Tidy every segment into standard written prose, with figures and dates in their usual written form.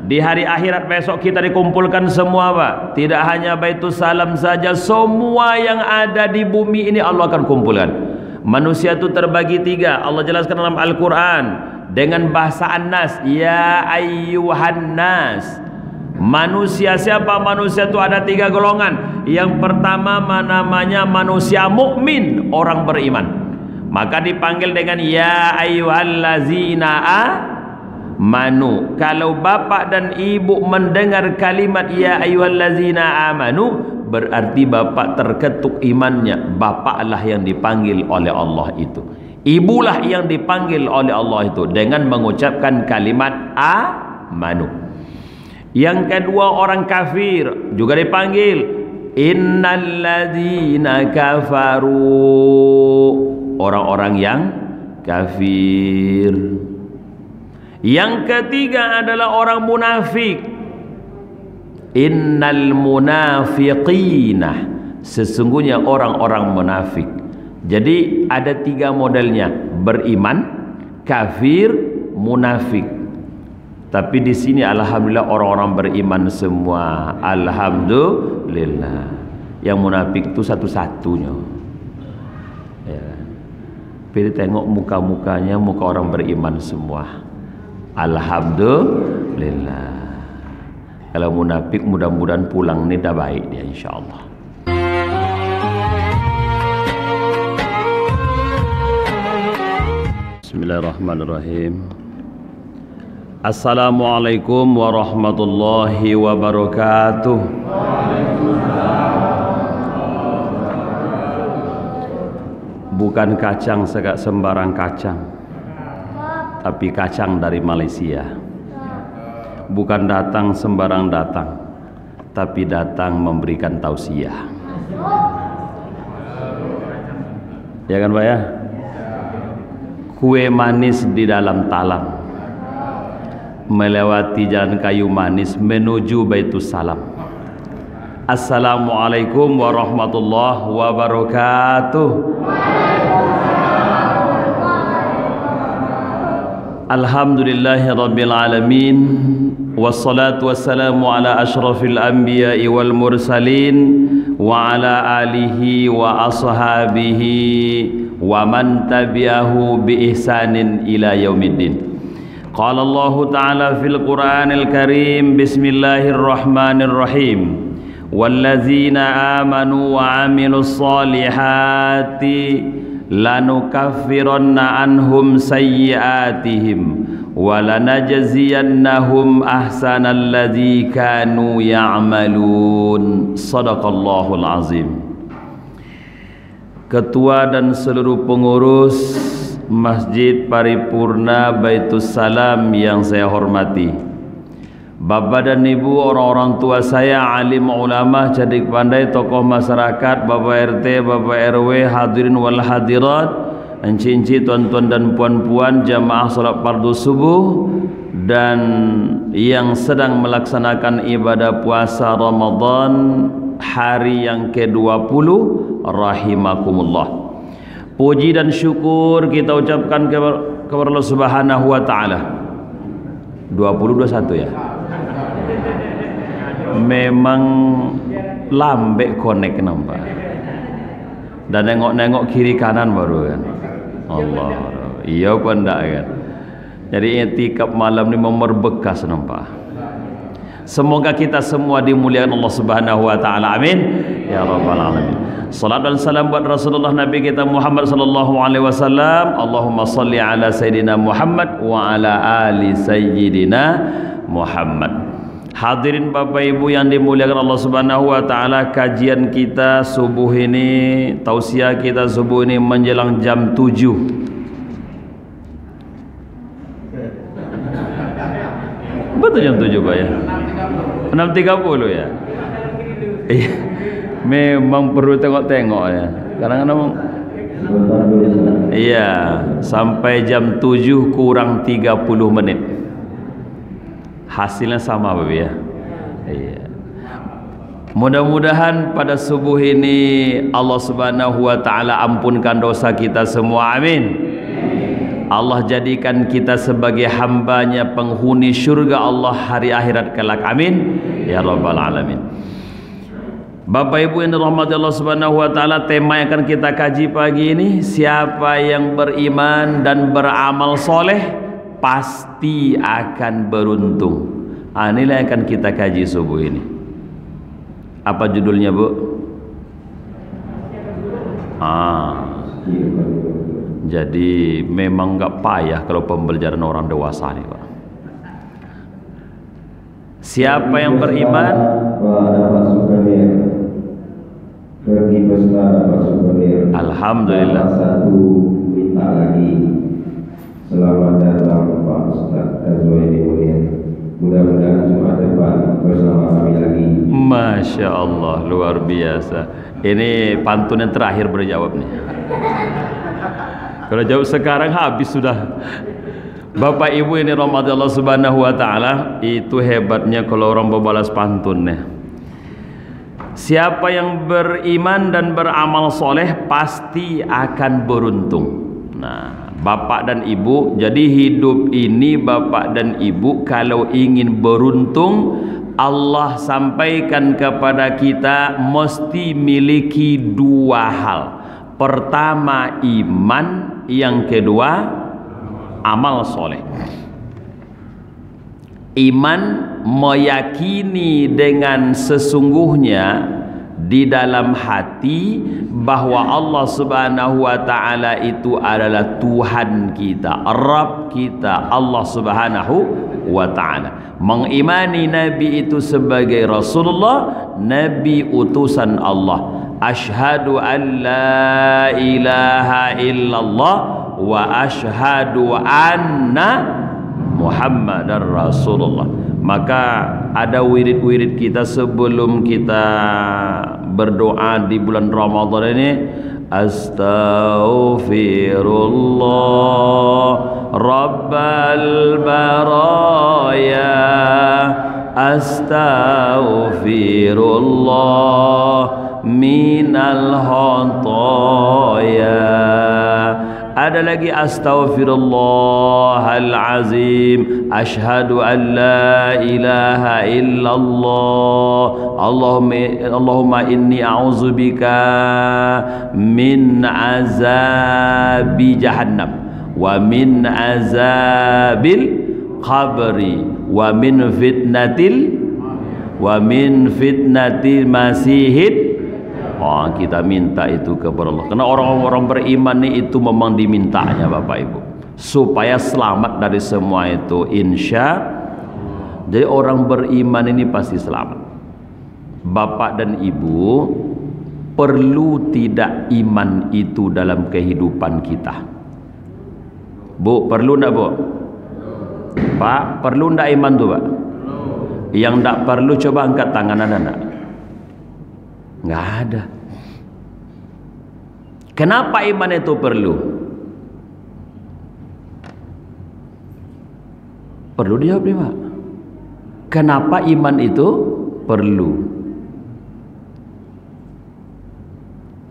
Di hari akhirat besok kita dikumpulkan semua, Pak. Tidak hanya Baitus Salam saja, semua yang ada di bumi ini Allah akan kumpulkan. Manusia itu terbagi tiga. Allah jelaskan dalam Al-Quran dengan bahasa An-Nas, ya ayyuhan nas. Manusia siapa? Manusia itu ada tiga golongan. Yang pertama namanya manusia mukmin, orang beriman. Maka dipanggil dengan ya ayyuhallazina amanu. Kalau bapak dan ibu mendengar kalimat ya ayyuhallazina amanu, berarti bapak terketuk imannya. Bapaklah yang dipanggil oleh Allah itu, ibulah yang dipanggil oleh Allah itu dengan mengucapkan kalimat amanu. Yang kedua orang kafir juga dipanggil innalladzina kafaru, orang-orang yang kafir. Yang ketiga adalah orang munafik, innal munafiqina, sesungguhnya orang-orang munafik. Jadi ada tiga modelnya, beriman, kafir, munafik. Tapi di sini alhamdulillah orang-orang beriman semua, alhamdulillah. Yang munafik itu satu-satunya. Ya. Pilih tengok muka-mukanya, muka orang beriman semua, alhamdulillah. Kalau munafik mudah-mudahan pulang ini dah baik dia insyaallah. Bismillahirrahmanirrahim. Assalamualaikum warahmatullahi wabarakatuh. Bukan kacang sembarang kacang, tapi kacang dari Malaysia. Bukan datang sembarang datang, tapi datang memberikan tausiah. Ya kan Pak ya? Kue manis di dalam talam, melewati jalan kayu manis menuju Baitus Salam. Assalamualaikum warahmatullahi wabarakatuh. Alhamdulillahi rabbil alamin, wassalatu wassalamu ala ashrafil anbiya'i wal mursalin wa ala alihi wa ashabihi wa man tabi'ahu bi ihsanin ila yaumiddin. Qala Allah Ta'ala fil Qur'anil Karim, bismillahirrahmanirrahim, wallazina amanu wa amilus solihati lanukaffiranna anhum sayyiatihim wa lanajziyannahum ahsanalladzi kanu ya'malun. Shadaqallahul azim. Ketua dan seluruh pengurus Masjid Paripurna Baitus Salam yang saya hormati, Bapak dan Ibu, orang-orang tua saya, alim ulama, cerdik pandai, tokoh masyarakat, Bapak RT, Bapak RW, hadirin wal hadirat, encik-encik, tuan-tuan dan puan-puan, jamaah salat fardu subuh, dan yang sedang melaksanakan ibadah puasa Ramadan hari yang ke-20, rahimakumullah. Puji dan syukur kita ucapkan kepada Allah Subhanahu wa taala. 2021 ya. Memang lambek connect nampak. Dan nengok-nengok kiri kanan baru kan. Allah. Iya apa enggak kan. Jadi i'tikaf malam ni memberbekas nampak. Semoga kita semua dimuliakan Allah Subhanahu wa taala. Amin ya rabbal alamin. Salat dan salam buat Rasulullah Nabi kita Muhammad sallallahu alaihi wasallam. Allahumma salli ala sayyidina Muhammad wa ala ali sayyidina Muhammad. Hadirin Bapak Ibu yang dimuliakan Allah Subhanahu wa taala, kajian kita subuh ini, tausiah kita subuh ini menjelang jam 7. Betul jam 7 Pak ya? 6.30 ya? Iya. Memang perlu tengok-tengok ya. Kadang-kadang iya, sampai jam 7 kurang 30 menit. Hasilnya sama Bapak ya. Iya. Mudah-mudahan pada subuh ini Allah Subhanahu wa taala ampunkan dosa kita semua. Amin. Allah jadikan kita sebagai hambanya penghuni syurga Allah hari akhirat kelak. Amin ya rabbal alamin. Bapak Ibu yang dirahmati Allah Subhanahu wa taala, tema yang akan kita kaji pagi ini, siapa yang beriman dan beramal soleh pasti akan beruntung. Inilah yang akan kita kaji subuh ini. Apa judulnya, Bu? Jadi memang nggak payah kalau pembelajaran orang dewasa nih, Pak. Siapa yang beriman? Alhamdulillah. Satu minta lagi. Selamat datang Pak Ustaz Azwaini Munir. Mudah-mudahan Jumat depan bersama kami lagi. Masya Allah, luar biasa. Ini pantun yang terakhir berjawab nih. Kalau jawab sekarang habis sudah. Bapak Ibu ini rahmat Allah Subhanahu wa taala, itu hebatnya kalau orang berbalas pantunnya. Siapa yang beriman dan beramal soleh pasti akan beruntung. Nah, Bapak dan Ibu, jadi hidup ini Bapak dan Ibu kalau ingin beruntung, Allah sampaikan kepada kita mesti miliki dua hal. Pertama iman, yang kedua amal soleh. Iman meyakini dengan sesungguhnya di dalam hati bahwa Allah Subhanahu wa taala itu adalah Tuhan kita, Rabb kita, Allah Subhanahu wa taala. Mengimani Nabi itu sebagai Rasulullah, Nabi utusan Allah. Asyhadu an la ilaha illallah wa asyhadu anna Muhammadar Rasulullah. Maka ada wirid-wirid kita sebelum kita berdoa di bulan Ramadan ini. Astaghfirullah Rabbal baraya, astaghfirullah minal khotoya. Ada lagi astaghfirullahal azim, asyhadu an la ilaha illallah, Allahumma inni a'udzubika min azabi jahannam wa min azabil qabri wa min fitnatil masihid. Oh, kita minta itu kepada Allah. Karena orang-orang beriman itu memang dimintanya Bapak Ibu, supaya selamat dari semua itu, insya. Jadi orang beriman ini pasti selamat. Bapak dan Ibu, perlu tidak iman itu dalam kehidupan kita? Bu, perlu enggak, Bu? Pak, perlu enggak iman tuh, Pak? Yang enggak perlu coba angkat tangan, ada enggak? Nggak ada. Kenapa iman itu perlu? Perlu dijawab nih, Pak. Kenapa iman itu perlu?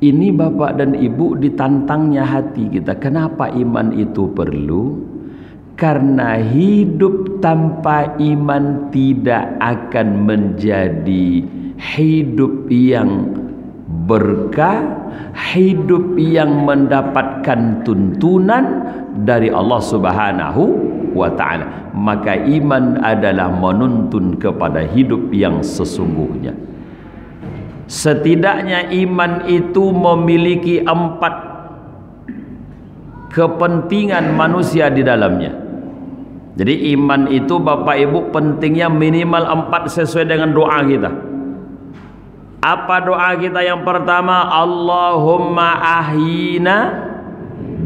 Ini Bapak dan Ibu ditantangnya hati kita. Kenapa iman itu perlu? Karena hidup tanpa iman tidak akan menjadi hidup yang berkah, hidup yang mendapatkan tuntunan dari Allah Subhanahu wa taala. Maka iman adalah menuntun kepada hidup yang sesungguhnya. Setidaknya iman itu memiliki 4 kepentingan manusia di dalamnya. Jadi iman itu Bapak Ibu pentingnya minimal 4 sesuai dengan doa kita. Apa doa kita yang pertama? Allahumma ahyina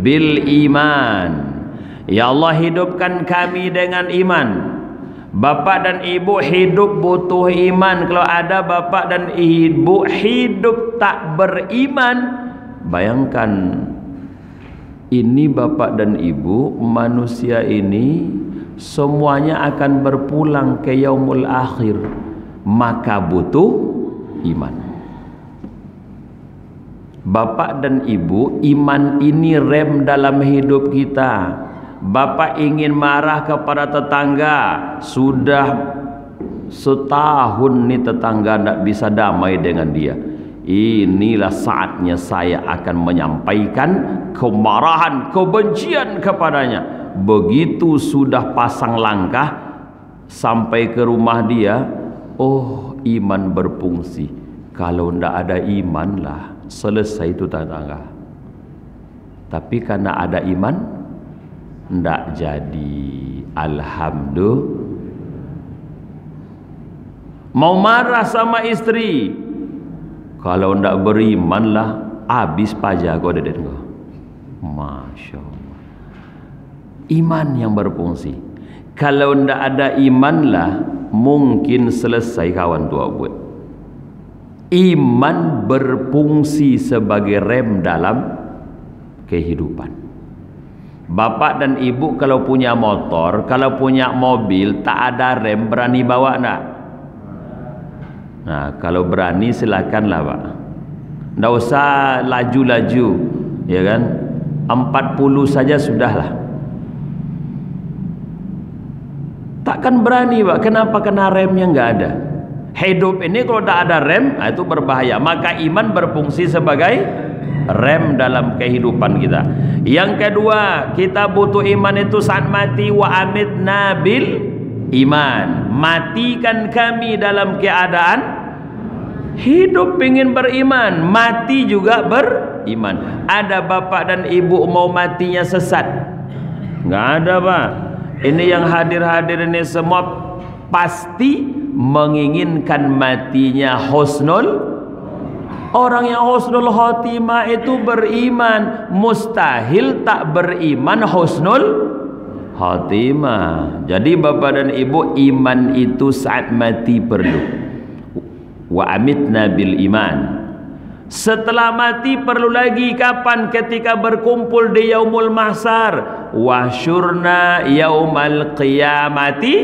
bil iman. Ya Allah, hidupkan kami dengan iman. Bapak dan Ibu hidup butuh iman. Kalau ada Bapak dan Ibu hidup tak beriman, bayangkan ini Bapak dan Ibu, manusia ini semuanya akan berpulang ke yaumul akhir, maka butuh iman. Bapak dan Ibu, iman ini rem dalam hidup kita. Bapak ingin marah kepada tetangga, sudah setahun nih tetangga tidak bisa damai dengan dia. Inilah saatnya saya akan menyampaikan kemarahan, kebencian kepadanya. Begitu sudah pasang langkah sampai ke rumah dia, oh iman berfungsi. Kalau tidak ada iman lah, selesai itu tetangga. Tapi karena ada iman, tidak jadi. Alhamdulillah. Mau marah sama istri, kalau tidak beriman lah, habis pajak kau dedet kau. Masya Allah. Iman yang berfungsi. Kalau tidak ada iman lah, mungkin selesai kawan tua buat. Iman berfungsi sebagai rem dalam kehidupan. Bapak dan ibu kalau punya motor, kalau punya mobil, tak ada rem, berani bawa nak? Nah, kalau berani silakanlah Pak. Tidak usah laju-laju, ya kan? 40 saja sudahlah. Takkan berani Pak. Kenapa? Kena remnya nggak ada. Hidup ini kalau tak ada rem, itu berbahaya. Maka iman berfungsi sebagai rem dalam kehidupan kita. Yang kedua, kita butuh iman itu saat mati. Wa amitna bil iman. Matikan kami dalam keadaan hidup ingin beriman, mati juga beriman. Ada bapak dan ibu mau matinya sesat? Nggak ada Pak. Ini yang hadir-hadir ini semua pasti menginginkan matinya husnul. Orang yang husnul khotimah itu beriman. Mustahil tak beriman husnul khotimah. Jadi bapak dan ibu, iman itu saat mati perlu. Wa amitna bil iman. Setelah mati perlu lagi kapan? Ketika berkumpul di yaumul mahsyar. Wa syurna yaumal qiyamati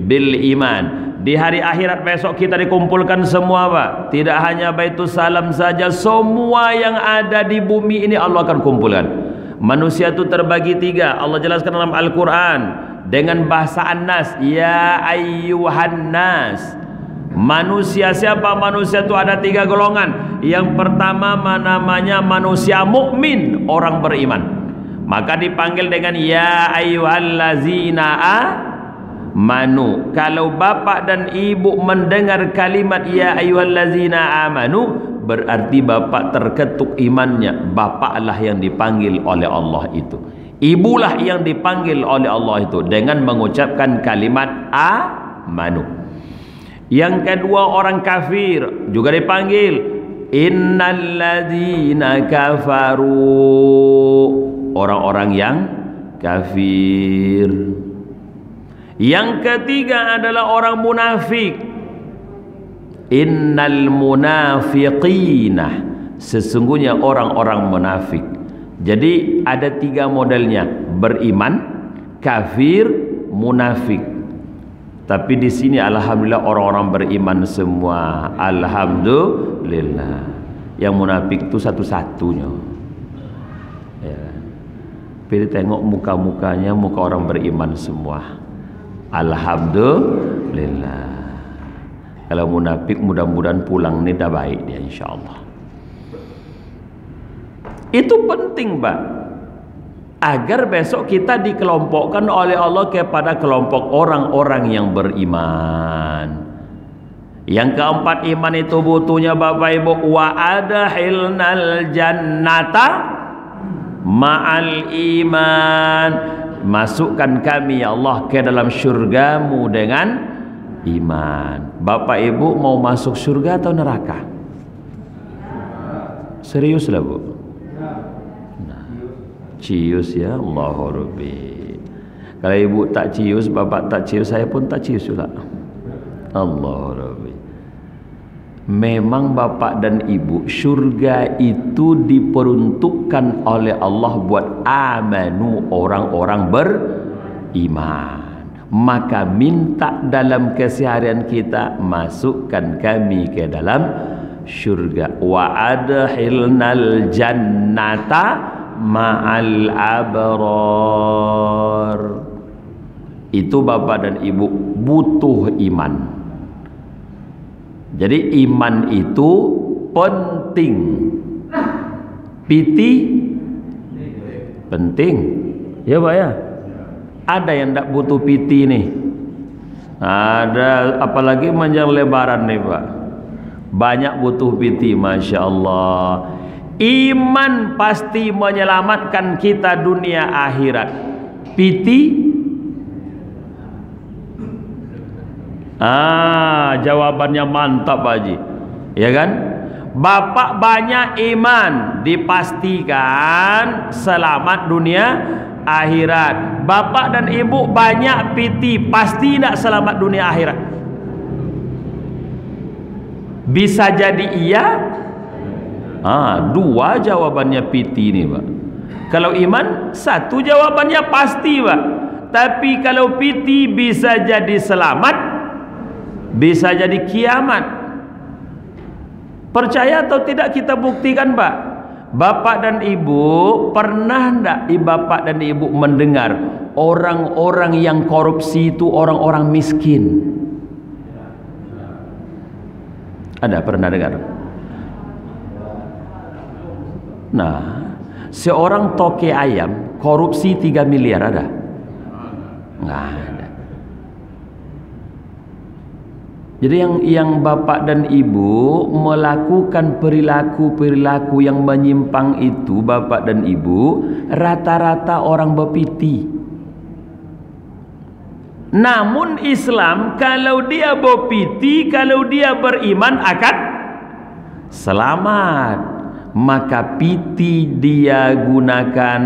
bil iman. Di hari akhirat besok kita dikumpulkan semua Pak. Tidak hanya Baitus Salam saja, semua yang ada di bumi ini Allah akan kumpulkan. Manusia itu terbagi 3. Allah jelaskan dalam Al-Quran dengan bahasa An-Nas. Ya ayyuhan nas. Manusia siapa? Manusia itu ada 3 golongan. Yang pertama namanya manusia mukmin, orang beriman. Maka dipanggil dengan ya ayyuhallazina amanu. Kalau bapak dan ibu mendengar kalimat ya ayyuhallazina amanu, berarti bapak terketuk imannya. Bapaklah yang dipanggil oleh Allah itu, ibulah yang dipanggil oleh Allah itu dengan mengucapkan kalimat amanu. Yang kedua orang kafir juga dipanggil innalladzina kafaru, orang-orang yang kafir. Yang ketiga adalah orang munafik. Innal munafiqina, sesungguhnya orang-orang munafik. Jadi ada 3 modelnya, beriman, kafir, munafik. Tapi di sini alhamdulillah orang-orang beriman semua. Alhamdulillah. Yang munafik itu satu-satunya. Ya. Pilih tengok muka-mukanya, muka orang beriman semua. Alhamdulillah. Kalau munafik mudah-mudahan pulang ini dah baik dia insyaallah. Itu penting Pak, agar besok kita dikelompokkan oleh Allah kepada kelompok orang-orang yang beriman. Yang keempat, iman itu butuhnya Bapak Ibu, wa adkhilnal jannata ma'al iman. Masukkan kami ya Allah ke dalam syurgamu dengan iman. Bapak Ibu mau masuk surga atau neraka? Serius lah Bu. Nah, cius ya, Allahu Rabbi. Kalau ibu tak cius, bapak tak cius, saya pun tak cius juga. Allahu Rabbi. Memang bapak dan ibu, surga itu diperuntukkan oleh Allah buat amanu, orang-orang beriman. Maka minta dalam keseharian kita, masukkan kami ke dalam surga. Wa adkhilnal jannata ma'al abrar. Itu bapak dan ibu butuh iman. Jadi iman itu penting. Piti penting. Ya Pak ya. Ada yang tak butuh piti nih. Ada, apalagi menjelang lebaran nih Pak. Banyak butuh piti, Masya Allah. Iman pasti menyelamatkan kita dunia akhirat. Piti? Jawabannya mantap Pak Haji. Ya kan? Bapak banyak iman, dipastikan selamat dunia akhirat. Bapak dan ibu banyak piti, pasti tidak selamat dunia akhirat. Bisa jadi iya. Dua jawabannya piti ini Pak. Kalau iman satu jawabannya pasti Pak. Tapi kalau piti bisa jadi selamat, bisa jadi kiamat. Percaya atau tidak kita buktikan Pak. Bapak dan ibu pernah enggak bapak dan ibu mendengar orang-orang yang korupsi itu orang-orang miskin? Ada pernah dengar? Nah, seorang toke ayam korupsi 3 miliar ada? Nggak ada. Jadi yang bapak dan ibu melakukan perilaku-perilaku yang menyimpang itu, bapak dan ibu rata-rata orang berpiti. Namun Islam kalau dia berpiti, kalau dia beriman akan selamat. Maka piti dia gunakan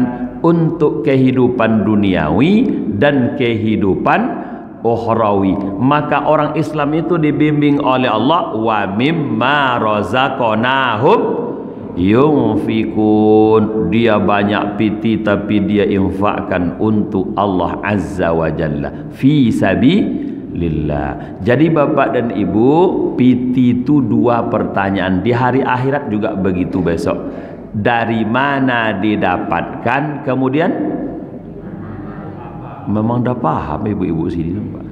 untuk kehidupan duniawi dan kehidupan ukhrawi. Maka orang Islam itu dibimbing oleh Allah, wa mimma razaqnahum yunfikun. Dia banyak piti tapi dia infakkan untuk Allah Azza wa Jalla, fi sabilillah. Jadi bapak dan ibu, piti itu dua pertanyaan. Di hari akhirat juga begitu besok. Dari mana didapatkan? Kemudian memang dah paham ibu-ibu sini Pak.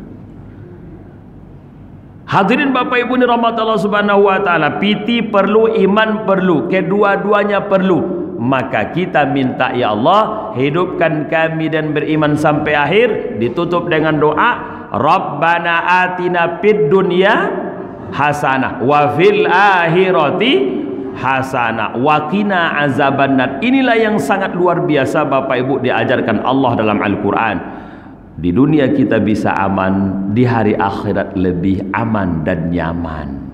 Hadirin bapak ibu ni rahmat Allah subhanahu wa ta'ala. Piti perlu, iman perlu, kedua-duanya perlu. Maka kita minta, ya Allah hidupkan kami dan beriman sampai akhir. Ditutup dengan doa, Rabbana atina fid dunya hasanah wa fil akhirati hasanah wa qina azabannar. Inilah yang sangat luar biasa bapak ibu diajarkan Allah dalam Al-Quran. Di dunia kita bisa aman, di hari akhirat lebih aman dan nyaman.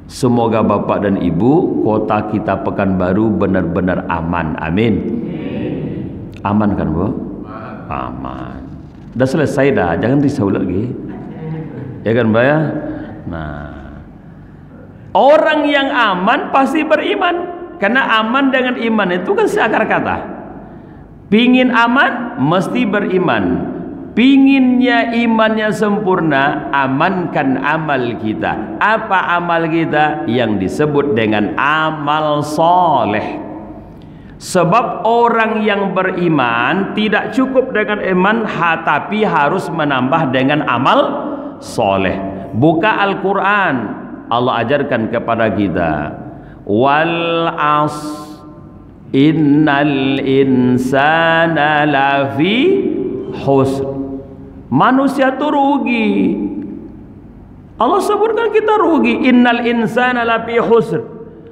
Semoga bapak dan ibu, kota kita Pekanbaru benar-benar aman. Amin. Aman kan Bu? Aman. Dah selesai dah, jangan risau lagi. Ya kan Mbak ya? Nah, orang yang aman pasti beriman. Karena aman dengan iman itu kan seakar kata. Pingin aman mesti beriman. Pinginnya imannya sempurna, amankan amal kita. Apa amal kita? Yang disebut dengan amal soleh. Sebab orang yang beriman tidak cukup dengan iman, tapi harus menambah dengan amal soleh. Buka Al-Quran, Allah ajarkan kepada kita, wal as innal insana lafi husn. Manusia itu rugi. Allah sebutkan kita rugi. Innal insana lafi husn.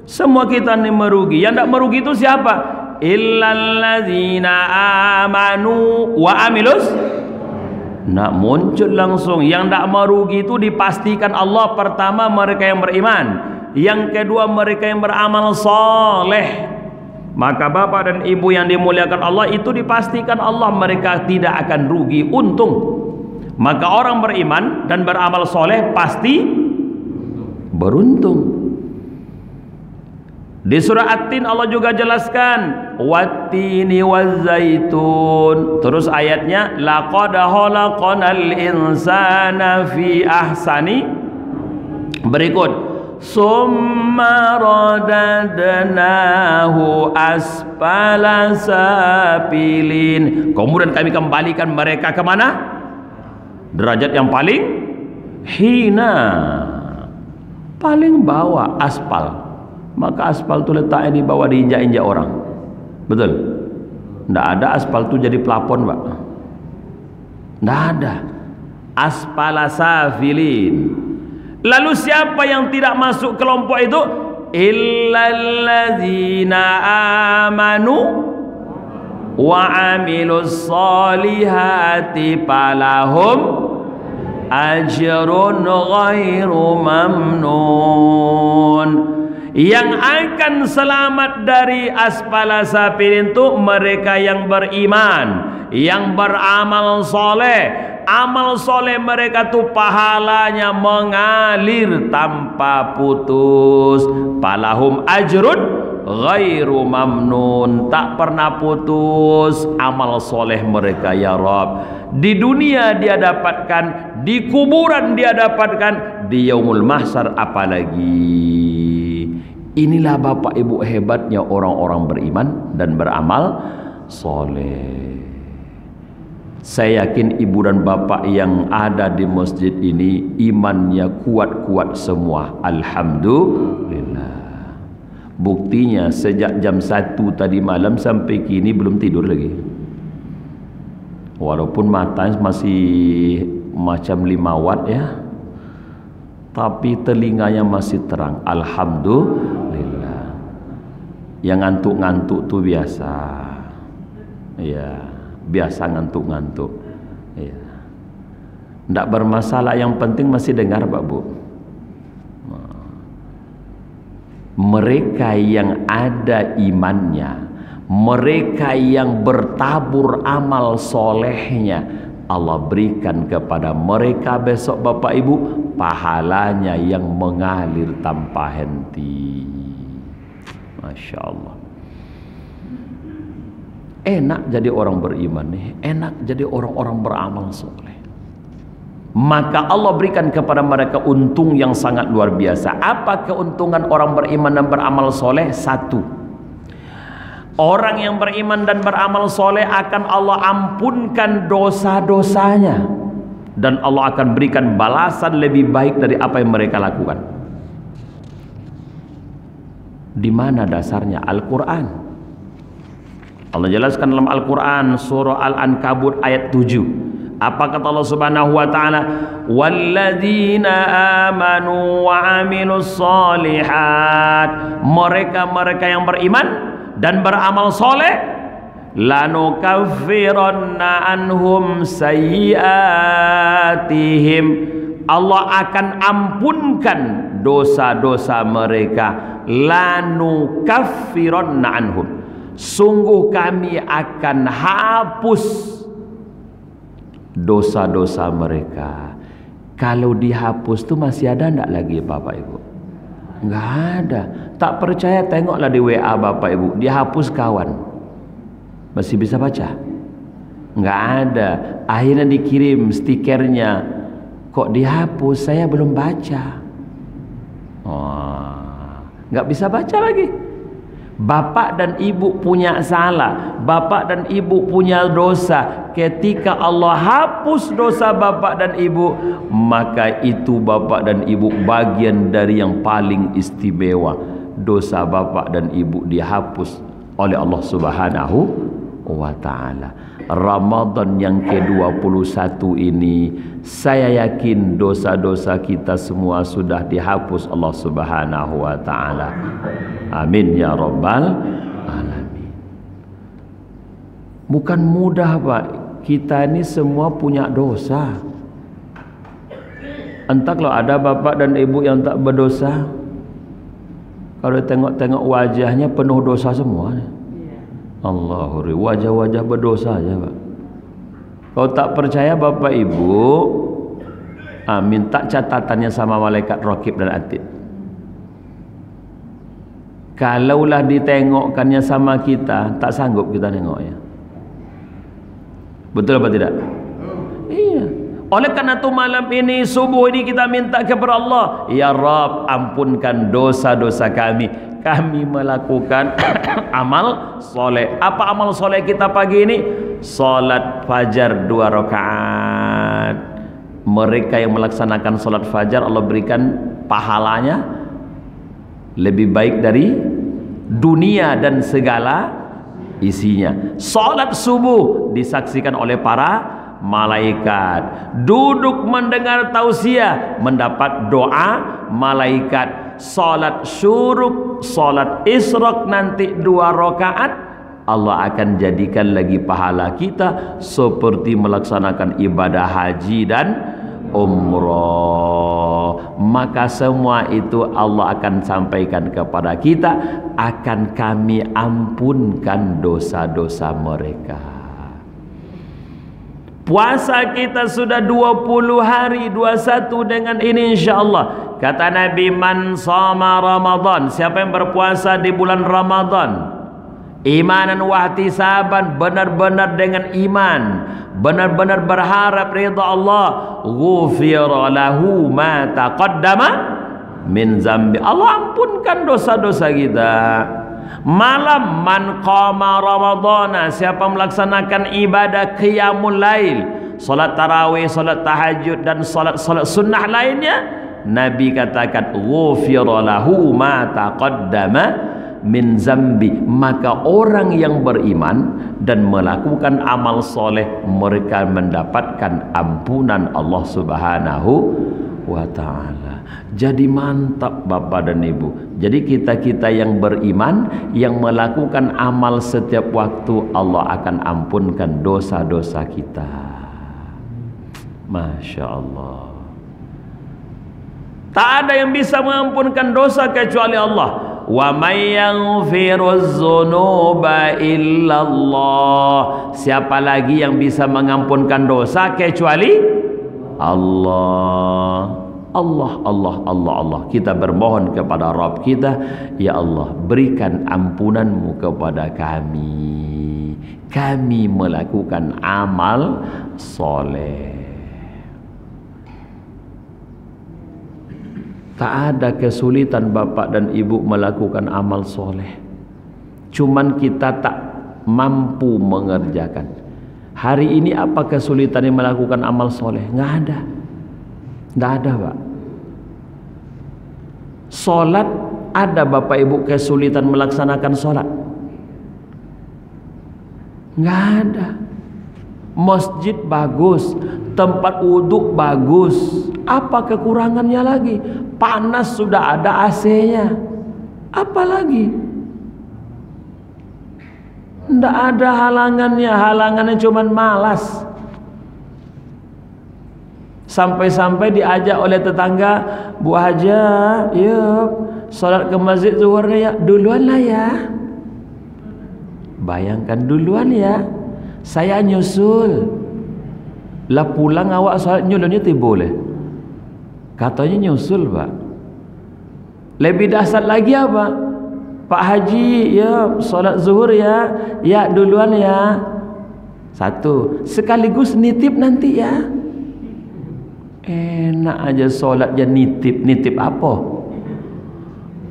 Semua kita ini merugi. Yang tidak merugi itu siapa? Illalladzina amanu wa amilus. Nak muncul langsung. Yang tidak merugi itu dipastikan Allah. Pertama mereka yang beriman. Yang kedua mereka yang beramal soleh. Maka bapak dan ibu yang dimuliakan Allah itu dipastikan Allah mereka tidak akan rugi, untung. Maka orang beriman dan beramal soleh pasti beruntung. Di surah At-Tin Allah juga jelaskan wattini wazzaitun. Terus ayatnya laqad khalaqnal insana fi ahsani. Berikut summa radadnahu asfala safilin. Kemudian kami kembalikan mereka ke mana? Derajat yang paling hina, paling bawah, aspal. Maka aspal itu letaknya di bawah, diinjak-injak orang. Betul? Tidak ada aspal itu jadi pelapon, Pak. Tidak ada. Asfala safilin. Lalu siapa yang tidak masuk kelompok itu? Illalladzina amanu wa amilus solihati falahum ajrun ghairu mamnun. Yang akan selamat dari asfala safilin itu mereka yang beriman, yang beramal soleh. Amal soleh mereka tuh pahalanya mengalir tanpa putus. Falahum ajrun ghairu mamnun, tak pernah putus amal soleh mereka ya Rabb. Di dunia dia dapatkan, di kuburan dia dapatkan, di yaumul mahsyar apalagi. Inilah Bapak Ibu hebatnya orang-orang beriman dan beramal soleh. Saya yakin ibu dan bapak yang ada di masjid ini imannya kuat-kuat semua. Alhamdulillah. Buktinya sejak jam 1 tadi malam sampai kini belum tidur lagi. Walaupun matanya masih macam 5 watt ya, tapi telinganya masih terang. Alhamdulillah. Yang ngantuk-ngantuk tuh biasa. Ya, biasa ngantuk-ngantuk. Ya. Tidak bermasalah, yang penting masih dengar Pak Bu. Mereka yang ada imannya, mereka yang bertabur amal solehnya, Allah berikan kepada mereka besok Bapak Ibu pahalanya yang mengalir tanpa henti. Masya Allah. Enak jadi orang beriman nih, enak jadi orang-orang beramal soleh. Maka Allah berikan kepada mereka untung yang sangat luar biasa. Apa keuntungan orang beriman dan beramal soleh? 1, orang yang beriman dan beramal soleh akan Allah ampunkan dosa-dosanya, dan Allah akan berikan balasan lebih baik dari apa yang mereka lakukan. Di mana dasarnya? Al-Quran. Allah jelaskan dalam Al-Quran surah Al-Ankabut ayat 7. Apa kata Allah Subhanahu wa taala? Walladzina amanu wa amilus solihat. Mereka-mereka yang beriman dan beramal soleh, lanukaffiranna anhum sayyiatihim. Allah akan ampunkan dosa-dosa mereka. Lanukaffiranna anhum. Sungguh kami akan hapus dosa-dosa mereka. Kalau dihapus tuh masih ada enggak lagi Bapak Ibu? Enggak ada. Tak percaya tengoklah di WA Bapak Ibu, dihapus kawan. Masih bisa baca? Enggak ada. Akhirnya dikirim stikernya, kok dihapus, saya belum baca. Enggak bisa baca lagi. Bapak dan ibu punya salah, bapak dan ibu punya dosa. Ketika Allah hapus dosa bapak dan ibu, maka itu bapak dan ibu bagian dari yang paling istimewa. Dosa bapak dan ibu dihapus oleh Allah Subhanahu wa ta'ala. Ramadan yang ke-21 ini, saya yakin dosa-dosa kita semua sudah dihapus Allah Subhanahu wa ta'ala. Amin ya rabbal alamin. Bukan mudah Pak, kita ini semua punya dosa. Entah kalau ada bapak dan ibu yang tak berdosa, kalau tengok-tengok wajahnya penuh dosa semua. Allahu, wajah-wajah berdosa aja Pak. Kalau tak percaya bapak ibu, minta catatannya sama malaikat Raqib dan Atid. Kalaulah ditengokkannya sama kita, tak sanggup kita nengoknya. Betul apa tidak? Iya. Oleh karena itu malam ini, subuh ini kita minta kepada Allah, ya Rabb, ampunkan dosa-dosa kami. Kami melakukan amal soleh. Apa amal soleh kita pagi ini? Salat fajar 2 rakaat. Mereka yang melaksanakan salat fajar, Allah berikan pahalanya lebih baik dari dunia dan segala isinya. Salat subuh disaksikan oleh para malaikat. Duduk mendengar tausiah mendapat doa malaikat. Salat syuruk, salat isyraq nanti 2 rakaat, Allah akan jadikan lagi pahala kita seperti melaksanakan ibadah haji dan umrah. Maka semua itu Allah akan sampaikan kepada kita, akan kami ampunkan dosa-dosa mereka. Puasa kita sudah 20 hari, 21 dengan ini insyaAllah. Kata Nabi, man sama Ramadan, siapa yang berpuasa di bulan Ramadan, imanan wahtisaban, benar-benar dengan iman, benar-benar berharap ridha Allah, ghufira lahu ma taqaddama min zambi, Allah ampunkan dosa-dosa kita. Malam, man qama ramadhana, siapa melaksanakan ibadah qiyamul lail, salat tarawih, salat tahajud dan salat sunnah lainnya, Nabi katakan ghufira lahu ma taqaddama min zambi, maka orang yang beriman dan melakukan amal soleh, mereka mendapatkan ampunan Allah Subhanahu wa ta'ala. Jadi mantap Bapak dan Ibu. Jadi kita-kita yang beriman, yang melakukan amal setiap waktu, Allah akan ampunkan dosa-dosa kita. Masya Allah. Tak ada yang bisa mengampunkan dosa kecuali Allah. Wa may yaghfiruz dzunuba illallah, siapa lagi yang bisa mengampunkan dosa kecuali Allah. Allah. Kita bermohon kepada Rabb kita, ya Allah, berikan ampunanmu kepada kami. Kami melakukan amal soleh. Tak ada kesulitan Bapak dan Ibu melakukan amal soleh. Cuman kita tak mampu mengerjakan. Hari ini apa kesulitannya melakukan amal soleh? Nggak ada. Nggak ada Pak. Solat, ada Bapak Ibu kesulitan melaksanakan solat? Nggak ada. Masjid bagus, tempat wudhu bagus, apa kekurangannya lagi? Panas sudah ada AC-nya, apa lagi? Nggak ada halangannya cuma malas. Sampai-sampai diajak oleh tetangga, Bu Haja, yuk sholat ke masjid zuhur ya, duluan lah ya. Bayangkan, duluan ya, saya nyusul. Lah pulang awak sholat nyulunnya tidak boleh. Katanya nyusul Pak. Lebih dahsyat lagi apa? Pak Haji, ya sholat zuhur ya, ya duluan ya. Satu, sekaligus nitip nanti ya. Enak aja sholatnya nitip apa?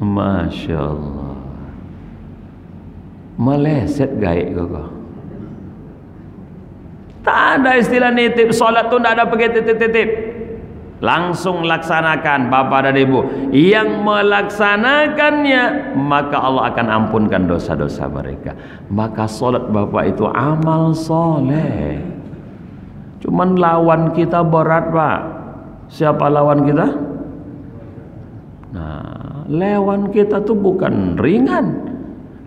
Masya Allah, meleset gaik kok. Tak ada istilah nitip. Sholat tu tidak ada pakai titip-titip, langsung laksanakan Bapak dan Ibu. Yang melaksanakannya, maka Allah akan ampunkan dosa-dosa mereka. Maka sholat Bapak itu amal soleh. Cuman lawan kita berat Pak. Siapa lawan kita? Nah, lawan kita tuh bukan ringan.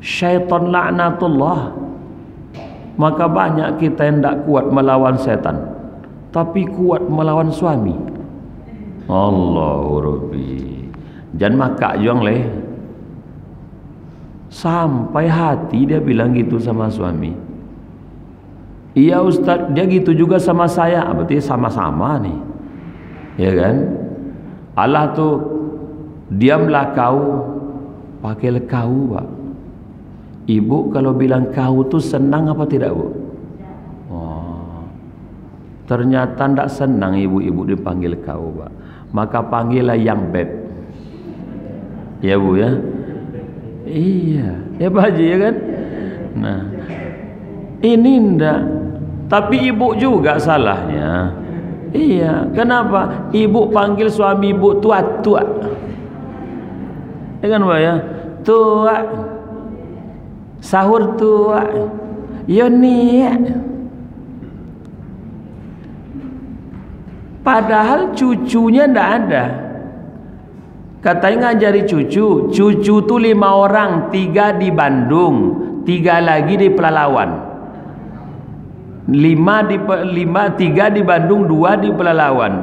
Syaitan laknatullah. Maka banyak kita yang tidak kuat melawan setan, tapi kuat melawan suami. Allahu Rabbi. Jangan makak jong leh. Sampai hati dia bilang gitu sama suami. Iya Ustaz, dia gitu juga sama saya. Berarti sama-sama nih. Ya kan? Allah tuh diamlah kau, pakailah kau Pak. Ibu kalau bilang kau tuh senang apa tidak Bu? Oh. Ternyata tidak senang ibu-ibu dipanggil kau, Pak. Maka panggillah yang beb. Ya Bu ya. Iya, ya Pak Haji ya kan. Nah, ini ndak. Tapi ibu juga salahnya. Iya, kenapa? Ibu panggil suami ibu tua-tua. Ya kan Pak ya? Tua. Sahur tua. Ya nih. Padahal cucunya ndak ada. Katanya ngajari cucu tuh 5 orang, 3 di Bandung, 3 lagi di Pelalawan. 3 di Bandung, 2 di Pelalawan.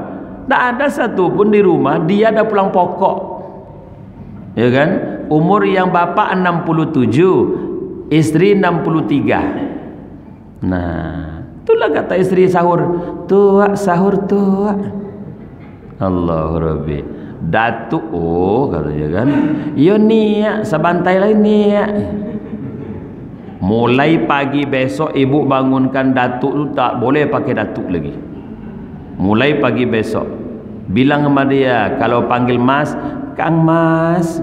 Ndak ada satu pun di rumah, dia ada pulang pokok. Ya kan? Umur yang bapak 67, istri 63. Nah, itulah kata istri sahur, tua sahur tua. Allahu Rabbi. Datuk katanya kan. Yo niat sebantai lain niat. Mulai pagi besok ibu bangunkan datuk tu tak boleh pakai datuk lagi. Mulai pagi besok bilang sama dia kalau panggil mas, Kang Mas,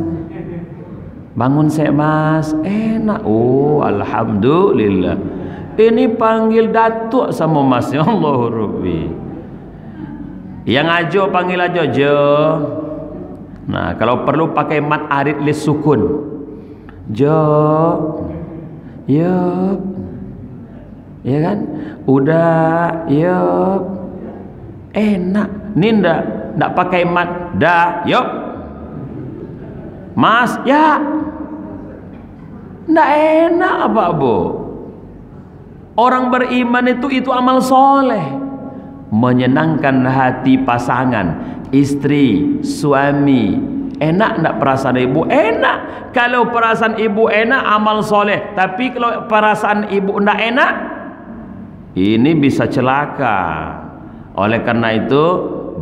bangun saya Mas. Enak. Oh alhamdulillah. Ini panggil datuk sama masnya. Allah Rabbi. Yang ajo panggil ajo jo. Nah kalau perlu pakai mat arid lis sukun. Jo. Yup. Ya kan? Udah. Yup. Enak. Ini ndak pakai mat. Da. Yup. Mas. Ya. Ndak enak apa Bu? Orang beriman itu amal soleh, menyenangkan hati pasangan, istri, suami. Enak enggak perasaan ibu? Enak. Kalau perasaan ibu enak, amal soleh. Tapi kalau perasaan ibu enggak enak, ini bisa celaka. Oleh karena itu,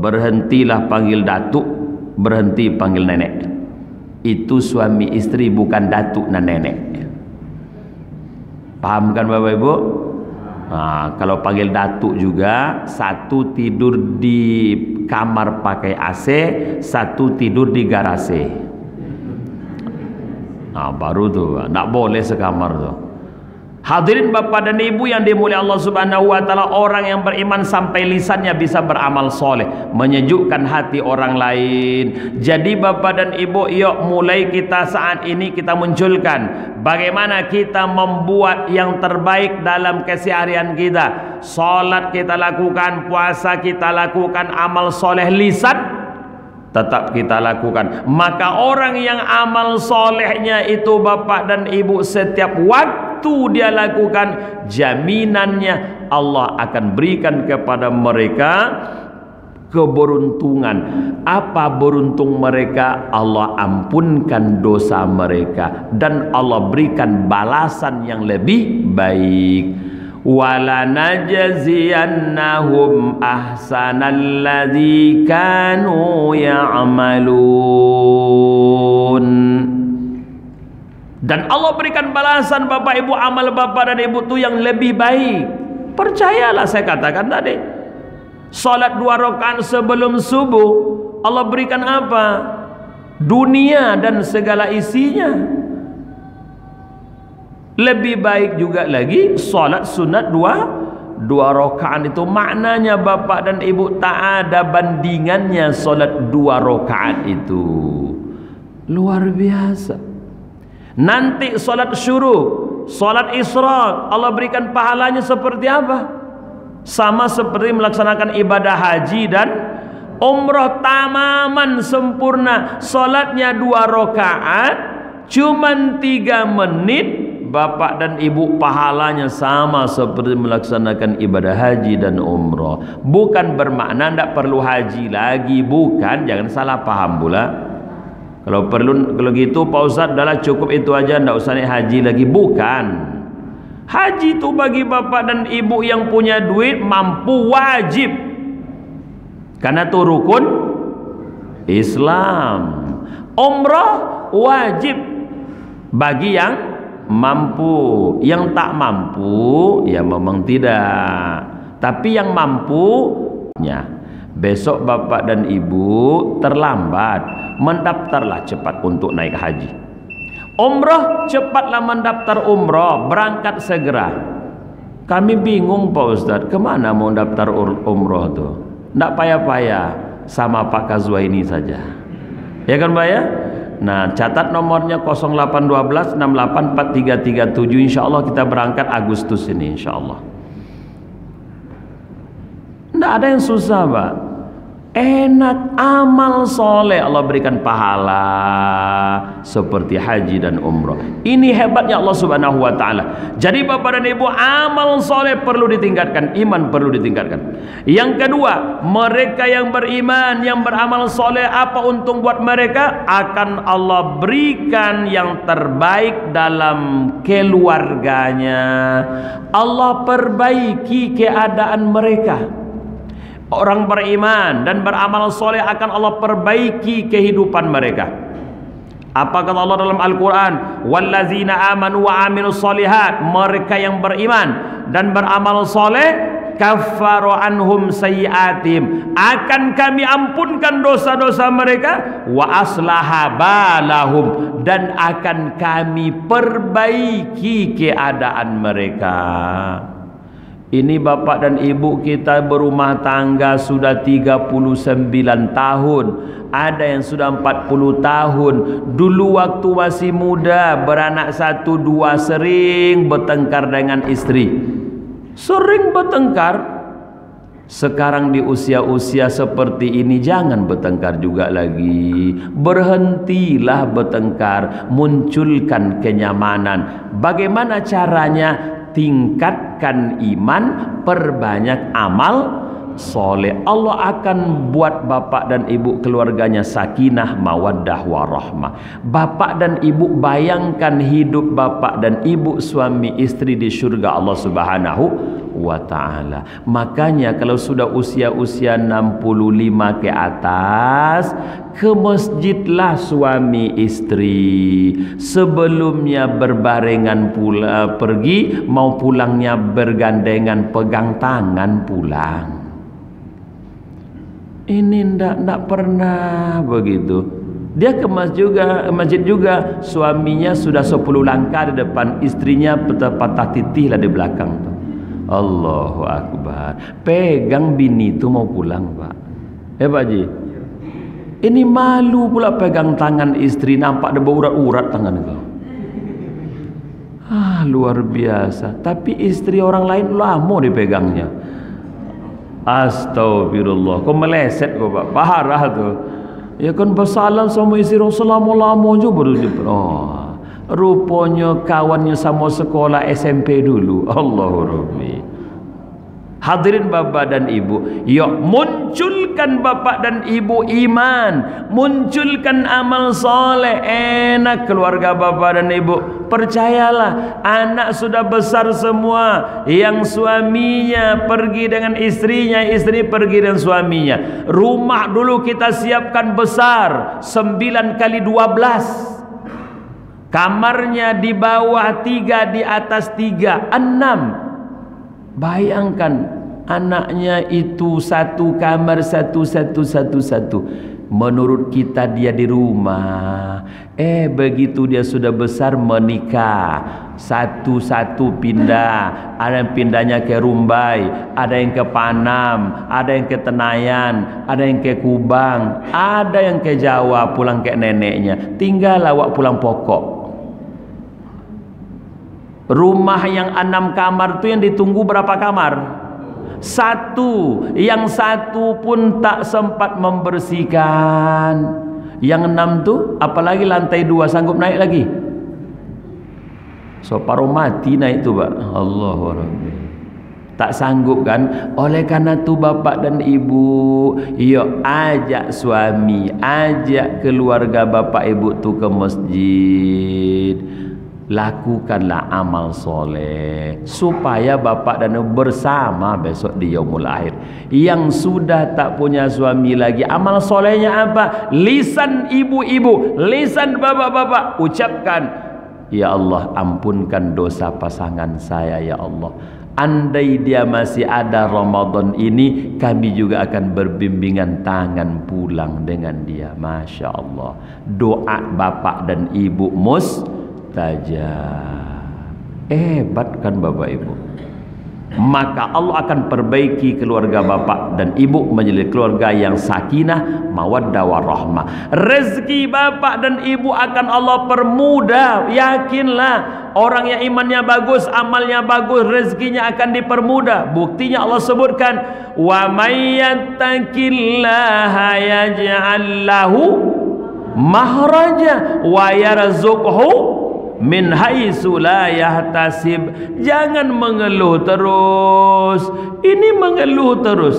berhentilah panggil datuk, berhenti panggil nenek. Itu suami istri, bukan datuk dan nenek. Paham kan Bapak Ibu? Nah, kalau panggil datuk juga, satu tidur di kamar pakai AC, satu tidur di garasi. Nah, baru tuh, nggak boleh sekamar tuh. Hadirin Bapak dan Ibu yang dimuliakan Allah Subhanahu wa taala, orang yang beriman sampai lisannya bisa beramal soleh, menyejukkan hati orang lain. Jadi Bapak dan Ibu, yuk mulai kita saat ini kita munculkan bagaimana kita membuat yang terbaik dalam keseharian kita. Salat kita lakukan, puasa kita lakukan, amal soleh lisan tetap kita lakukan. Maka orang yang amal solehnya itu Bapak dan Ibu setiap waktu dia lakukan, jaminannya Allah akan berikan kepada mereka keberuntungan. Apa beruntung mereka? Allah ampunkan dosa mereka dan Allah berikan balasan yang lebih baik. Wala najziyannahum ahsanalladzi kanu ya'malun. Dan Allah berikan balasan Bapak Ibu, amal Bapak dan Ibu itu yang lebih baik. Percayalah saya katakan tadi. Salat 2 rakaat sebelum subuh, Allah berikan apa? Dunia dan segala isinya. Lebih baik juga lagi salat sunat 2 rakaat itu. Maknanya Bapak dan Ibu tak ada bandingannya salat 2 rakaat itu. Luar biasa. Nanti salat syuruk, salat isyraq, Allah berikan pahalanya seperti apa? Sama seperti melaksanakan ibadah haji dan umrah tamaman sempurna. Salatnya 2 rakaat, cuman 3 menit. Bapak dan Ibu pahalanya sama seperti melaksanakan ibadah haji dan umrah. Bukan bermakna tidak perlu haji lagi, bukan. Jangan salah paham pula. Kalau gitu Pak Ustaz adalah cukup itu aja, tidak usah naik haji lagi, bukan. Haji itu bagi Bapak dan Ibu yang punya duit mampu, wajib. Karena itu rukun Islam. Umrah wajib bagi yang mampu. Yang tak mampu ya memang tidak. Tapi yang mampunya, besok bapak dan ibu terlambat, mendaftarlah cepat untuk naik haji. Umrah, cepatlah mendaftar umrah, berangkat segera. Kami bingung Pak Ustadz, kemana mau daftar umrah tuh? Nggak payah-payah, sama Pak Kazwaini saja. Ya kan Pak ya? Nah, catat nomornya 0812 684337. Insya Allah kita berangkat Agustus ini, insya Allah. Nggak ada yang susah Pak. Enak, amal soleh Allah berikan pahala seperti haji dan umrah. Ini hebatnya Allah Subhanahu wa ta'ala. Jadi bapak dan ibu, amal soleh perlu ditingkatkan, iman perlu ditingkatkan. Yang kedua, mereka yang beriman, yang beramal soleh, apa untung buat mereka? Akan Allah berikan yang terbaik dalam keluarganya. Allah perbaiki keadaan mereka. Orang beriman dan beramal soleh akan Allah perbaiki kehidupan mereka. Apa kata Allah dalam Al-Quran? Wallazina amanu wa amilus solihat. Mereka yang beriman dan beramal soleh, kaffaru anhum sayyiatim, akan kami ampunkan dosa-dosa mereka, wa aslaha balahum, dan akan kami perbaiki keadaan mereka. Ini bapak dan ibu kita berumah tangga sudah 39 tahun. Ada yang sudah 40 tahun. Dulu waktu masih muda, beranak 1, 2, sering bertengkar dengan istri. Sering bertengkar. Sekarang di usia-usia seperti ini jangan bertengkar juga lagi. Berhentilah bertengkar, munculkan kenyamanan. Bagaimana caranya? Tingkatkan iman, perbanyak amal soleh. Allah akan buat bapak dan ibu keluarganya sakinah, mawaddah, warahmah. Bapak dan ibu bayangkan hidup bapak dan ibu, suami istri di surga Allah Subhanahu wa ta'ala. Makanya kalau sudah usia-usia 65 ke atas, ke masjidlah suami istri. Sebelumnya berbarengan pula pergi, mau pulangnya bergandengan, pegang tangan pulang. Ini ndak pernah begitu. Dia ke masjid juga, suaminya sudah 10 langkah di depan, istrinya patah titih lah di belakang tuh. Allahu Akbar. Pegang bini itu mau pulang Pak. Pak Ji, ini malu pula pegang tangan istri, nampak ada berurat-urat tangan itu. Luar biasa. Tapi istri orang lain lama dipegangnya. Astagfirullah. Kau meleset kau Pak, parah tuh. Ya kan bersalam sama istri Rasulullah lama juga baru rupanya kawannya sama sekolah SMP dulu. Allahu Rabbi. Hadirin bapak dan ibu, yuk munculkan bapak dan ibu iman, munculkan amal soleh. Enak keluarga bapak dan ibu. Percayalah, anak sudah besar semua. Yang suaminya pergi dengan istrinya, istri pergi dengan suaminya. Rumah dulu kita siapkan besar, 9 kali 12. Kamarnya di bawah 3, di atas 3, 6. Bayangkan anaknya itu satu kamar, satu. Menurut kita dia di rumah. Begitu dia sudah besar menikah, satu-satu pindah. Ada yang pindahnya ke Rumbai, ada yang ke Panam, ada yang ke Tenayan, ada yang ke Kubang, ada yang ke Jawa pulang ke neneknya. Tinggal awak pulang pokok. Rumah yang 6 kamar itu yang ditunggu berapa kamar? 1. Yang 1 pun tak sempat membersihkan. Yang 6 tuh apalagi lantai 2 sanggup naik lagi? Separuh mati naik tuh Pak. Allahu Rabbi. Tak sanggup kan? Oleh karena itu bapak dan ibu, yuk ajak suami, ajak keluarga bapak ibu tuh ke masjid. Lakukanlah amal soleh supaya bapak dan ibu bersama besok di yaumul akhir. Yang sudah tak punya suami lagi, amal solehnya apa? Lisan ibu-ibu, lisan bapak-bapak, ucapkan, ya Allah ampunkan dosa pasangan saya, ya Allah andai dia masih ada Ramadan ini, kami juga akan berbimbingan tangan pulang dengan dia. Masya Allah, doa bapak dan ibu mustajab. Hebat kan bapak ibu? Maka Allah akan perbaiki keluarga bapak dan ibu menjadi keluarga yang sakinah, mawaddah warahmah. Rezeki bapak dan ibu akan Allah permudah. Yakinlah, orang yang imannya bagus, amalnya bagus, rezekinya akan dipermudah. Buktinya Allah sebutkan, wa may yattaqillaha yaj'al lahu mahraja wa yarzuqhu min haitsu la yahtasib. Jangan mengeluh terus. Ini mengeluh terus.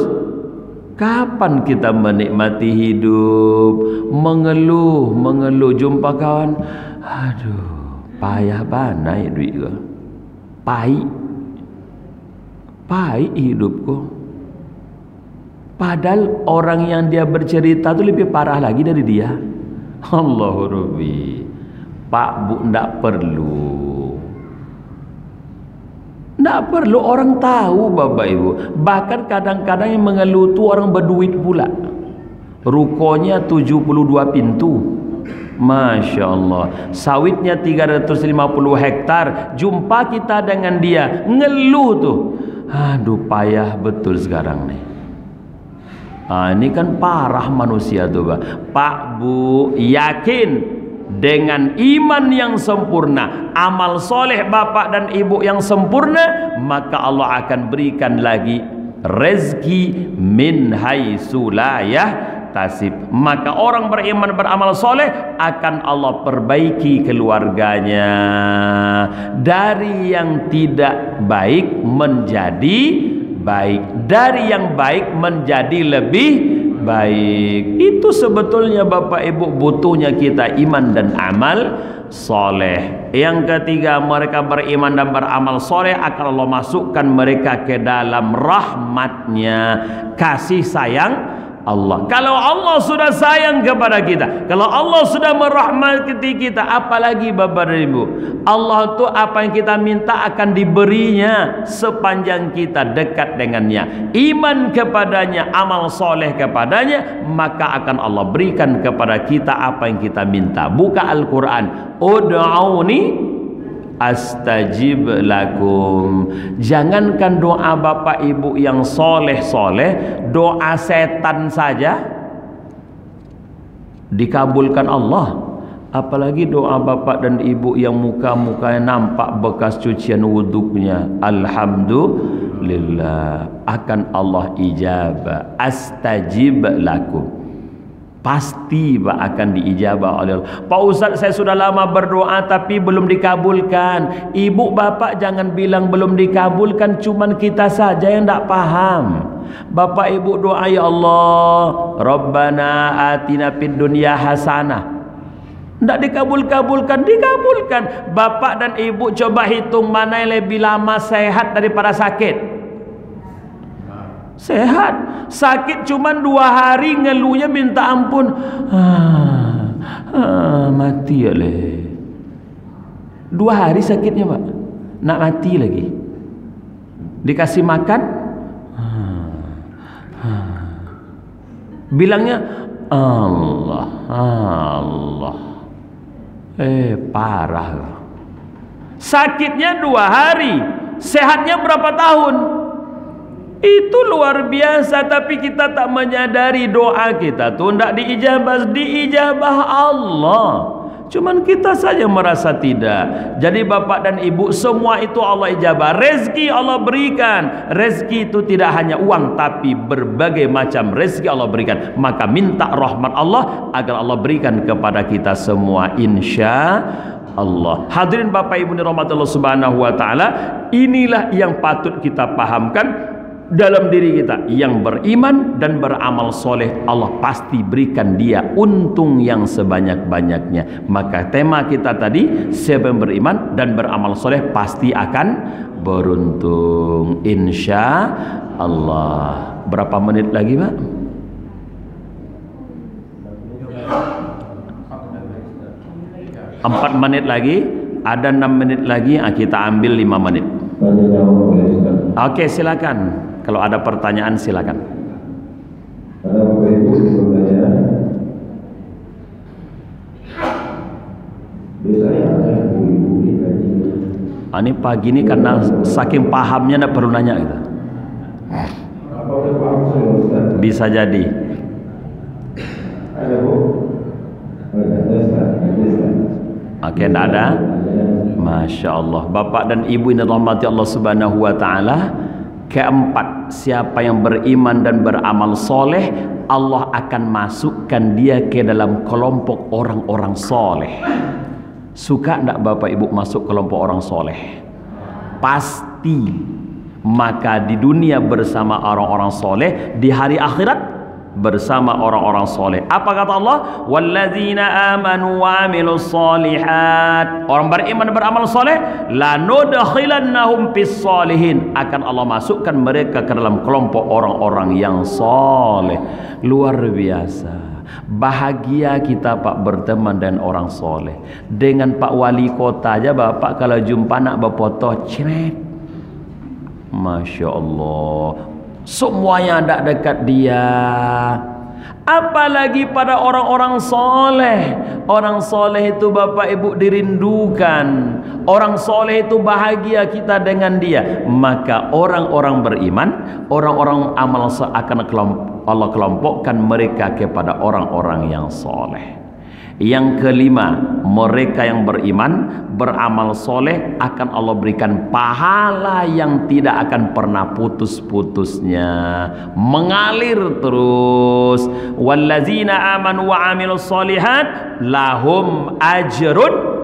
Kapan kita menikmati hidup? Mengeluh, mengeluh. Jumpa kawan, aduh, payah banai duit gua. Pahit hidupku. Padahal orang yang dia bercerita itu lebih parah lagi dari dia. Allahu Rabbi. Pak Bu, ndak perlu orang tahu bapak ibu. Bahkan kadang-kadang yang mengeluh itu orang berduit pula. Rukonya 72 pintu, Masya Allah. Sawitnya 350 hektar. Jumpa kita dengan dia, ngeluh tuh. Aduh, payah betul sekarang nih. Ini kan parah manusia tuh Pak Bu. Yakin dengan iman yang sempurna, amal soleh bapak dan ibu yang sempurna, maka Allah akan berikan lagi rezeki min haitsu la yahtasib. Maka orang beriman beramal soleh akan Allah perbaiki keluarganya dari yang tidak baik menjadi baik, dari yang baik menjadi lebih baik. Itu sebetulnya bapak ibu butuhnya kita iman dan amal soleh. Yang ketiga, mereka beriman dan beramal soleh akan Allah masukkan mereka ke dalam rahmatnya, kasih sayang Allah. Kalau Allah sudah sayang kepada kita, kalau Allah sudah merahmati kita, apalagi bapak dan ibu? Allah itu apa yang kita minta akan diberinya sepanjang kita dekat dengannya, iman kepadanya, amal soleh kepadanya, maka akan Allah berikan kepada kita apa yang kita minta. Buka Al-Quran, ud'auni astajib lakum. Jangankan doa bapak ibu yang soleh-soleh, doa setan saja dikabulkan Allah. Apalagi doa bapak dan ibu yang muka-mukanya nampak bekas cucian wuduknya. Alhamdulillah, akan Allah ijabah. Astajib lakum, pasti akan diijabah oleh Allah. Pak Ustaz, saya sudah lama berdoa tapi belum dikabulkan. Ibu bapak jangan bilang belum dikabulkan, cuman kita saja yang tidak paham. Bapak ibu doa, ya Allah, Rabbana atina fid dunya hasanah. Tidak dikabulkan. Bapak dan ibu coba hitung mana yang lebih lama sehat daripada sakit. Sehat, sakit cuma 2 hari, ngeluhnya minta ampun. Mati ya le. 2 hari sakitnya pak, nak mati lagi. Dikasih makan, bilangnya Allah. Parah. Sakitnya 2 hari, sehatnya berapa tahun? Itu luar biasa. Tapi kita tak menyadari doa kita tuh tidak diijabah Allah. Cuman kita saja merasa tidak. Jadi bapak dan ibu, semua itu Allah ijabah. Rezeki Allah berikan. Rezeki itu tidak hanya uang, tapi berbagai macam rezeki Allah berikan. Maka minta rahmat Allah agar Allah berikan kepada kita semua, insya Allah. Hadirin bapak ibu dirahmati Allah subhanahu wa ta'ala, inilah yang patut kita pahamkan dalam diri kita. Yang beriman dan beramal soleh, Allah pasti berikan dia untung yang sebanyak-banyaknya. Maka tema kita tadi, siapa yang beriman dan beramal soleh pasti akan beruntung, insya Allah. Berapa menit lagi Pak? 4 menit lagi. Ada 6 menit lagi, kita ambil 5 menit. tanya jawab oleh Ustaz. Oke, silakan. Kalau ada pertanyaan silakan. Ada Bapak Ibu bertanya. Biasanya ada ibu-ibu di kaji. Ini pagi ini karena saking pahamnya nggak perlu nanya gitu. Apa udah paham semua Ustaz? Bisa jadi. Ada Bu? Ada Ustaz. Oke, tidak ada. Masya Allah. Bapak dan Ibu ini rahmati Allah Subhanahu Wa Taala. Keempat, siapa yang beriman dan beramal soleh, Allah akan masukkan dia ke dalam kelompok orang-orang soleh. Suka tidak Bapak Ibu masuk kelompok orang soleh? Pasti. Maka di dunia bersama orang-orang soleh, di hari akhirat bersama orang-orang soleh. Apa kata Allah? Walladzina amanu wa amilus solihat. Orang beriman dan beramal soleh, lanudkhilannahum fis solihin. Akan Allah masukkan mereka ke dalam kelompok orang-orang yang soleh. Luar biasa. Bahagia kita Pak berteman dengan orang soleh. Dengan Pak Wali Kota aja Bapak kalau jumpa nak berfoto cret, Masya Allah, semuanya ada dekat dia. Apalagi pada orang-orang soleh. Orang soleh itu Bapak Ibu dirindukan. Orang soleh itu bahagia kita dengan dia. Maka orang-orang beriman, orang-orang amal akan Allah kelompokkan mereka kepada orang-orang yang soleh. Yang kelima, mereka yang beriman, beramal soleh akan Allah berikan pahala yang tidak akan pernah putus-putusnya, mengalir terus. Wallazina amanu wa amilus solihat lahum ajrun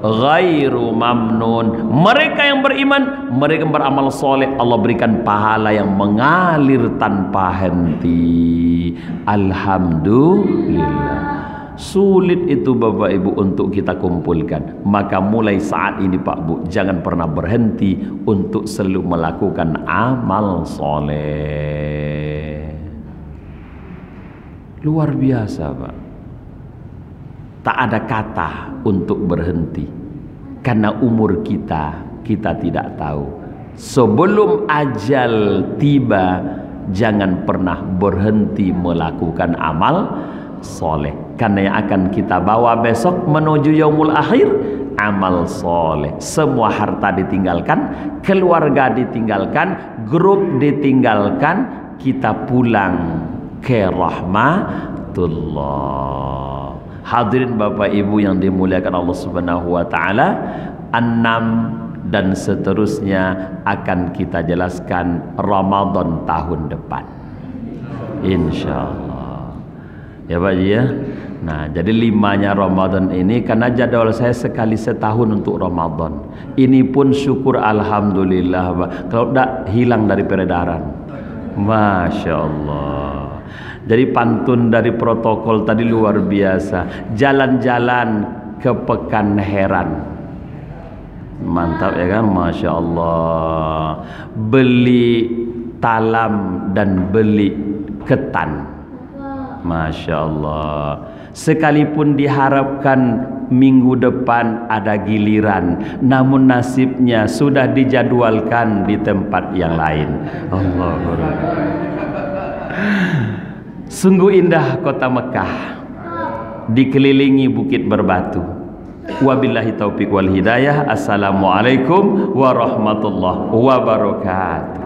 ghairu mamnun. Mereka yang beriman, mereka yang beramal soleh, Allah berikan pahala yang mengalir tanpa henti. Alhamdulillah. Sulit itu Bapak Ibu untuk kita kumpulkan. Maka mulai saat ini Pak Bu, jangan pernah berhenti untuk selalu melakukan amal soleh. Luar biasa Pak. Tak ada kata untuk berhenti. Karena umur kita tidak tahu. Sebelum ajal tiba, jangan pernah berhenti melakukan amal soleh. Karena yang akan kita bawa besok menuju yaumul akhir, amal soleh. Semua harta ditinggalkan, keluarga ditinggalkan, grup ditinggalkan, kita pulang ke rahmatullah. Hadirin Bapak Ibu yang dimuliakan Allah Subhanahu wa taala, 6 dan seterusnya akan kita jelaskan Ramadan tahun depan, insyaallah. Ya Pak Ji ya. Nah, jadi 5-nya Ramadan ini karena jadwal saya sekali setahun untuk Ramadan. Ini pun syukur alhamdulillah Pak. Kalau tidak hilang dari peredaran. Masya Allah. Jadi pantun dari protokol tadi luar biasa. Jalan-jalan ke Pekan Heran. Mantap ya kan, Masya Allah. Beli talam dan beli ketan. Masya Allah. Sekalipun diharapkan minggu depan ada giliran, namun nasibnya sudah dijadwalkan di tempat yang lain. Allahu Akbar. Sungguh indah kota Mekah, dikelilingi bukit berbatu. Wabillahi taufiq wal hidayah. Assalamualaikum warahmatullahi wabarakatuh.